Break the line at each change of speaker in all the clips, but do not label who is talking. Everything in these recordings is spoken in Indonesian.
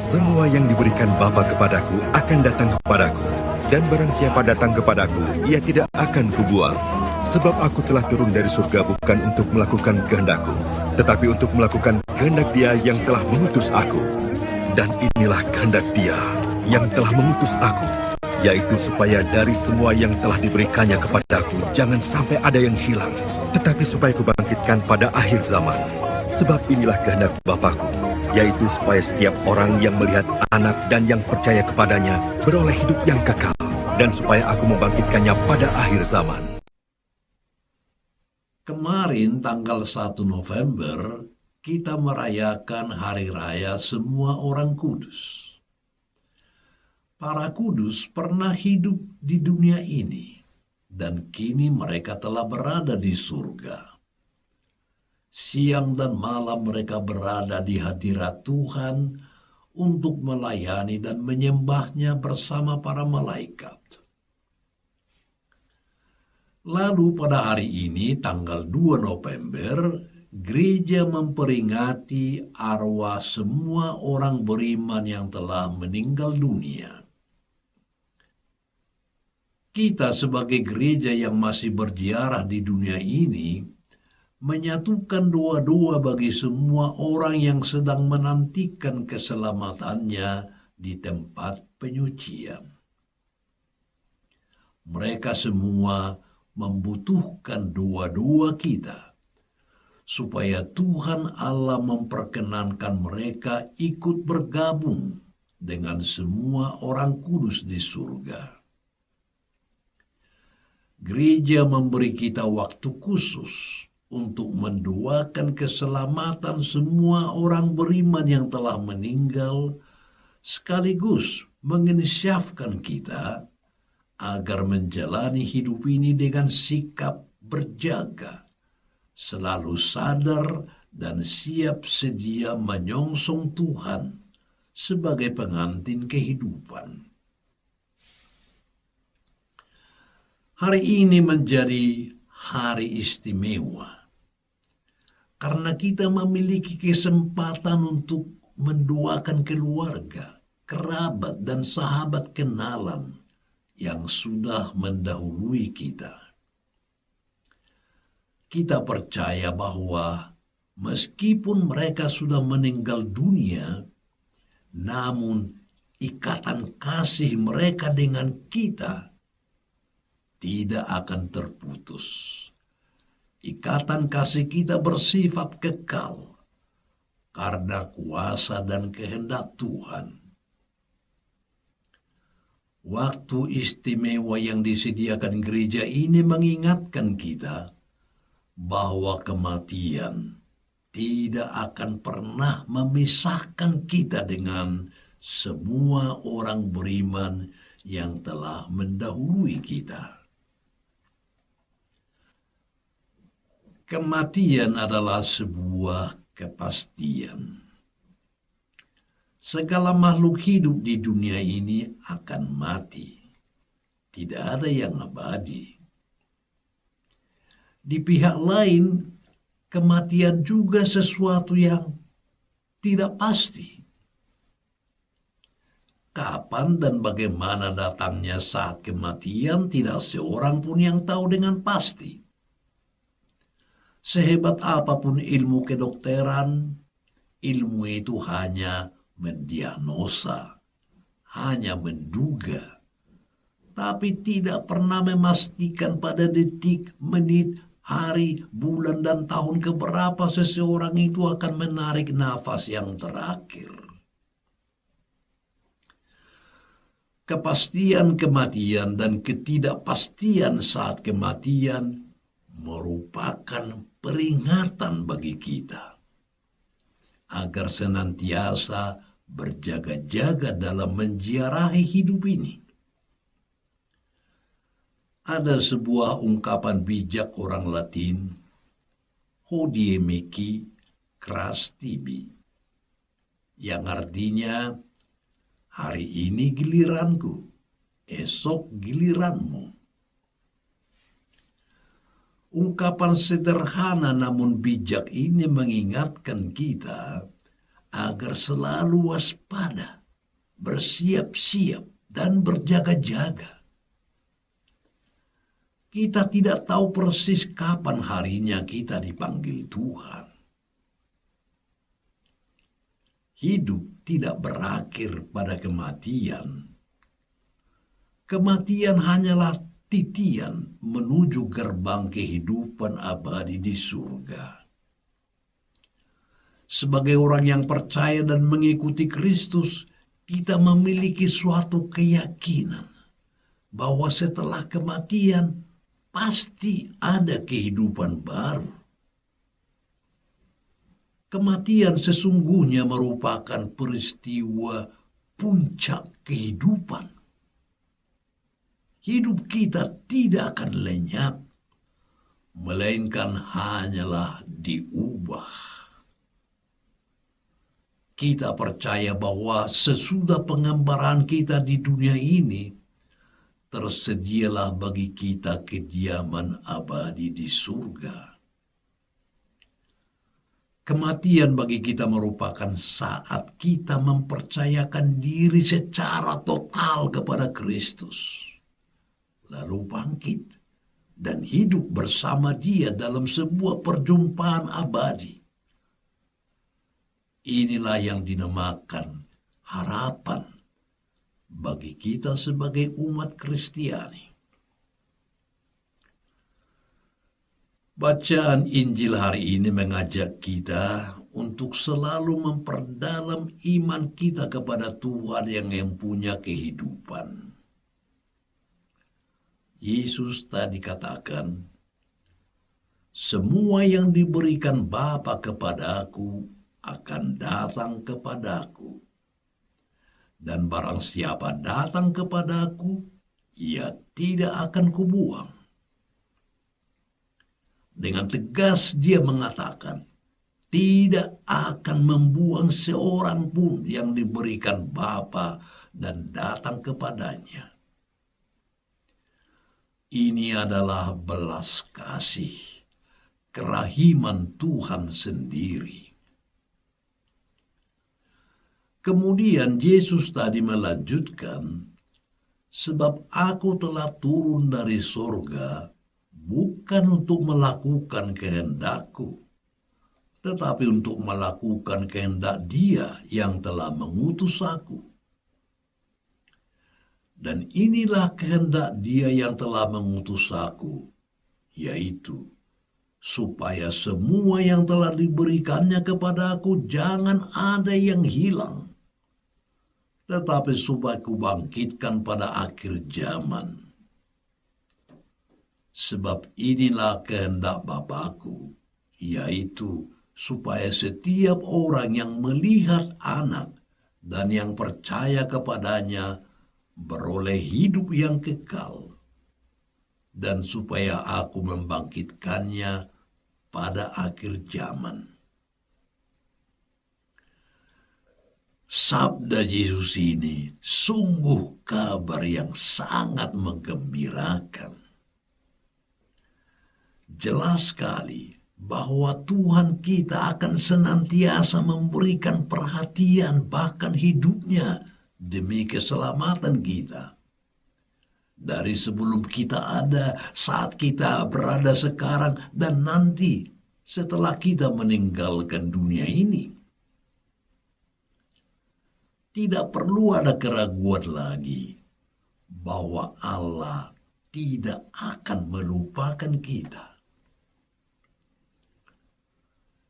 Semua yang diberikan Bapa kepadaku akan datang kepadaku, dan barang siapa datang kepadaku, ia tidak akan kubuang. Sebab aku telah turun dari surga bukan untuk melakukan kehendakku, tetapi untuk melakukan kehendak Dia yang telah mengutus aku. Dan inilah kehendak Dia yang telah mengutus aku, yaitu supaya dari semua yang telah diberikannya kepadaku, jangan sampai ada yang hilang, tetapi supaya kubangkitkan pada akhir zaman. Sebab inilah kehendak Bapa-Ku, yaitu supaya setiap orang yang melihat Anak dan yang percaya kepadanya beroleh hidup yang kekal, dan supaya aku membangkitkannya pada akhir zaman.
Kemarin tanggal 1 November, kita merayakan Hari Raya Semua Orang Kudus. Para kudus pernah hidup di dunia ini, dan kini mereka telah berada di surga. Siang dan malam mereka berada di hadirat Tuhan untuk melayani dan menyembahnya bersama para malaikat. Lalu pada hari ini, tanggal 2 November, gereja memperingati arwah semua orang beriman yang telah meninggal dunia. Kita sebagai gereja yang masih berziarah di dunia ini, menyatukan doa-doa bagi semua orang yang sedang menantikan keselamatannya di tempat penyucian. Mereka semua membutuhkan doa-doa kita, supaya Tuhan Allah memperkenankan mereka ikut bergabung dengan semua orang kudus di surga. Gereja memberi kita waktu khusus untuk mendoakan keselamatan semua orang beriman yang telah meninggal, sekaligus menginsyafkan kita agar menjalani hidup ini dengan sikap berjaga, selalu sadar dan siap sedia menyongsong Tuhan sebagai pengantin kehidupan. Hari ini menjadi hari istimewa, karena kita memiliki kesempatan untuk mendoakan keluarga, kerabat, dan sahabat kenalan yang sudah mendahului kita. Kita percaya bahwa meskipun mereka sudah meninggal dunia, namun ikatan kasih mereka dengan kita tidak akan terputus. Ikatan kasih kita bersifat kekal karena kuasa dan kehendak Tuhan. Waktu istimewa yang disediakan gereja ini mengingatkan kita bahwa kematian tidak akan pernah memisahkan kita dengan semua orang beriman yang telah mendahului kita. Kematian adalah sebuah kepastian. Segala makhluk hidup di dunia ini akan mati. Tidak ada yang abadi. Di pihak lain, kematian juga sesuatu yang tidak pasti. Kapan dan bagaimana datangnya saat kematian, tidak seorang pun yang tahu dengan pasti. Sehebat apapun ilmu kedokteran, ilmu itu hanya mendiagnosa, hanya menduga, tapi tidak pernah memastikan pada detik, menit, hari, bulan, dan tahun keberapa seseorang itu akan menarik nafas yang terakhir. Kepastian kematian dan ketidakpastian saat kematian merupakan peringatan bagi kita agar senantiasa berjaga-jaga dalam menziarahi hidup ini. Ada sebuah ungkapan bijak orang Latin, hodie mihi cras tibi, yang artinya, hari ini giliranku, esok giliranmu. Ungkapan sederhana namun bijak ini mengingatkan kita agar selalu waspada bersiap-siap, dan berjaga-jaga. Kita tidak tahu persis kapan harinya kita dipanggil Tuhan. Hidup tidak berakhir pada kematian. Kematian hanyalah titian menuju gerbang kehidupan abadi di surga. Sebagai orang yang percaya dan mengikuti Kristus, kita memiliki suatu keyakinan bahwa setelah kematian pasti ada kehidupan baru. Kematian sesungguhnya merupakan peristiwa puncak kehidupan. Hidup kita tidak akan lenyap, melainkan hanyalah diubah. Kita percaya bahwa sesudah pengambaran kita di dunia ini, tersedialah bagi kita kediaman abadi di surga. Kematian bagi kita merupakan saat kita mempercayakan diri secara total kepada Kristus, lalu bangkit dan hidup bersama Dia dalam sebuah perjumpaan abadi. Inilah yang dinamakan harapan bagi kita sebagai umat Kristiani. Bacaan Injil hari ini mengajak kita untuk selalu memperdalam iman kita kepada Tuhan yang mempunyai kehidupan. Yesus tadi katakan, "Semua yang diberikan Bapa kepadaku akan datang kepadaku. Dan barang siapa datang kepadaku, ia tidak akan kubuang." Dengan tegas dia mengatakan, tidak akan membuang seorang pun yang diberikan Bapa dan datang kepadanya. Ini adalah belas kasih, kerahiman Tuhan sendiri. Kemudian Yesus tadi melanjutkan, "Sebab aku telah turun dari sorga, bukan untuk melakukan kehendakku, tetapi untuk melakukan kehendak Dia yang telah mengutus aku. Dan inilah kehendak Dia yang telah mengutus aku, yaitu supaya semua yang telah diberikannya kepada aku jangan ada yang hilang, tetapi supaya kubangkitkan pada akhir zaman. Sebab inilah kehendak Bapa-Ku, yaitu supaya setiap orang yang melihat Anak dan yang percaya kepadanya beroleh hidup yang kekal, dan supaya Aku membangkitkannya pada akhir zaman." Sabda Yesus ini sungguh kabar yang sangat menggembirakan. Jelas sekali bahwa Tuhan kita akan senantiasa memberikan perhatian bahkan hidupnya demi keselamatan kita. Dari sebelum kita ada, saat kita berada sekarang, dan nanti setelah kita meninggalkan dunia ini. Tidak perlu ada keraguan lagi bahwa Allah tidak akan melupakan kita.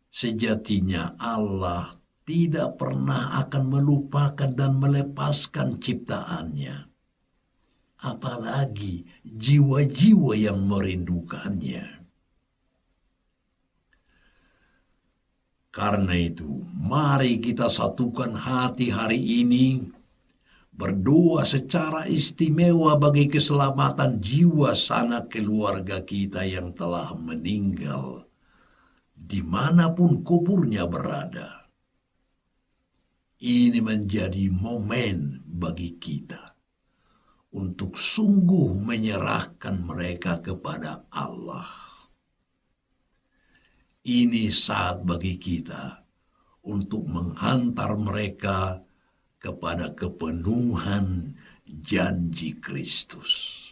Sejatinya Allah tidak pernah akan melupakan dan melepaskan ciptaannya, apalagi jiwa-jiwa yang merindukannya. Karena itu, mari kita satukan hati hari ini, berdoa secara istimewa bagi keselamatan jiwa sanak keluarga kita yang telah meninggal, dimanapun kuburnya berada. Ini menjadi momen bagi kita untuk sungguh menyerahkan mereka kepada Allah. Ini saat bagi kita untuk menghantar mereka kepada kepenuhan janji Kristus.